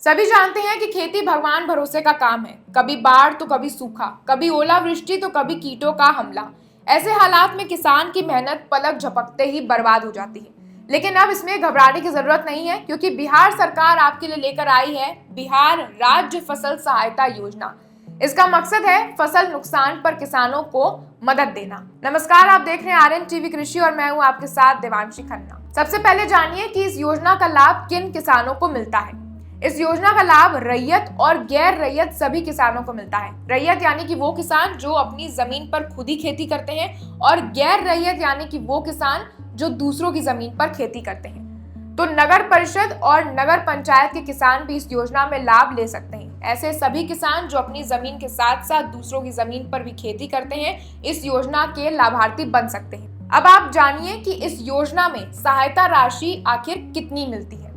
सभी जानते हैं कि खेती भगवान भरोसे का काम है। कभी बाढ़ तो कभी सूखा, कभी ओलावृष्टि तो कभी कीटों का हमला। ऐसे हालात में किसान की मेहनत पलक झपकते ही बर्बाद हो जाती है। लेकिन अब इसमें घबराने की जरूरत नहीं है, क्योंकि बिहार सरकार आपके लिए लेकर आई है बिहार राज्य फसल सहायता योजना। इसका मकसद है फसल नुकसान पर किसानों को मदद देना। नमस्कार, आप देख रहे हैं आरएन टीवी कृषि और मैं हूं आपके साथ देवांशी खन्ना। सबसे पहले जानिए कि इस योजना का लाभ किन किसानों को मिलता है। इस योजना का लाभ रैयत और गैर रैयत सभी किसानों को मिलता है। रैयत यानी कि वो किसान जो अपनी जमीन पर खुद ही खेती करते हैं, और गैर रैयत यानी कि वो किसान जो दूसरों की जमीन पर खेती करते हैं। तो नगर परिषद और नगर पंचायत के किसान भी इस योजना में लाभ ले सकते हैं। ऐसे सभी किसान जो अपनी जमीन के साथ साथ दूसरों की जमीन पर भी खेती करते हैं, इस योजना के लाभार्थी बन सकते हैं। अब आप जानिए कि इस योजना में सहायता राशि आखिर कितनी मिलती है।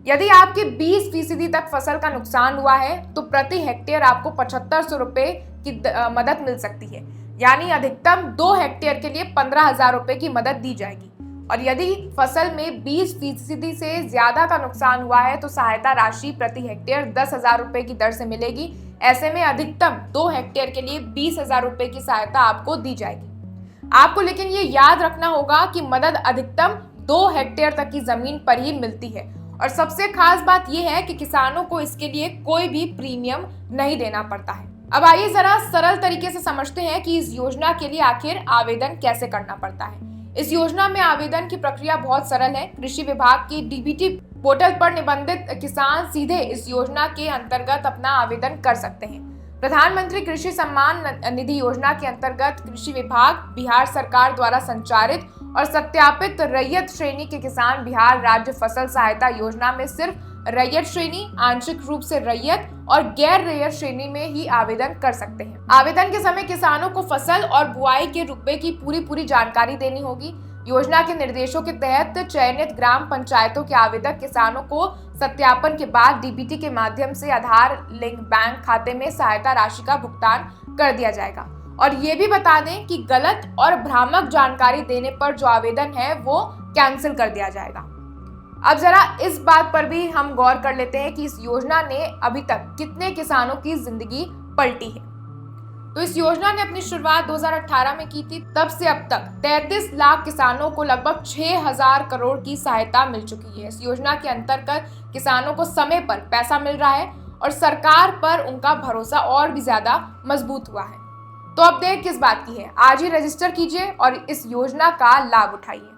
यदि आपके 20% तक फसल का नुकसान हुआ है तो प्रति हेक्टेयर आपको 7500 रुपए की मदद मिल सकती है। यानी अधिकतम 2 हेक्टेयर के लिए 15,000 रुपए की मदद दी जाएगी। और यदि फसल में 20% से ज्यादा का नुकसान हुआ है तो सहायता राशि प्रति हेक्टेयर 10,000 रुपए की दर से मिलेगी। ऐसे में अधिकतम 2 हेक्टेयर के लिए 20,000 रुपए की सहायता आपको दी जाएगी। आपको लेकिन ये याद रखना होगा कि मदद अधिकतम 2 हेक्टेयर तक की जमीन पर ही मिलती है। और सबसे खास बात यह है कि किसानों को इसके लिए कोई भी प्रीमियम नहीं देना पड़ता है। अब आइए जरा सरल तरीके से समझते हैं कि इस योजना के लिए आखिर आवेदन कैसे करना पड़ता है। इस योजना में आवेदन की प्रक्रिया बहुत सरल है। कृषि विभाग की डीबीटी पोर्टल पर निबंधित किसान सीधे इस योजना के अंतर्गत अपना आवेदन कर सकते हैं। प्रधानमंत्री कृषि सम्मान निधि योजना के अंतर्गत कृषि विभाग बिहार सरकार द्वारा संचालित और सत्यापित रैयत श्रेणी के किसान बिहार राज्य फसल सहायता योजना में सिर्फ रैयत श्रेणी, आंशिक रूप से रैयत और गैर रैयत श्रेणी में ही आवेदन कर सकते हैं। आवेदन के समय किसानों को फसल और बुआई के रुपए की पूरी जानकारी देनी होगी। योजना के निर्देशों के तहत चयनित ग्राम पंचायतों के आवेदक किसानों को सत्यापन के बाद डीबीटी के माध्यम से आधार लिंक बैंक खाते में सहायता राशि का भुगतान कर दिया जाएगा। और ये भी बता दें कि गलत और भ्रामक जानकारी देने पर जो आवेदन है वो कैंसिल कर दिया जाएगा। अब जरा इस बात पर भी हम गौर कर लेते हैं कि इस योजना ने अभी तक कितने किसानों की जिंदगी पलटी है। तो इस योजना ने अपनी शुरुआत 2018 में की थी। तब से अब तक 33 लाख किसानों को लगभग 6,000 करोड़ की सहायता मिल चुकी है। इस योजना के अंतर्गत किसानों को समय पर पैसा मिल रहा है और सरकार पर उनका भरोसा और भी ज्यादा मजबूत हुआ है। तो अब देर किस बात की है, आज ही रजिस्टर कीजिए और इस योजना का लाभ उठाइए।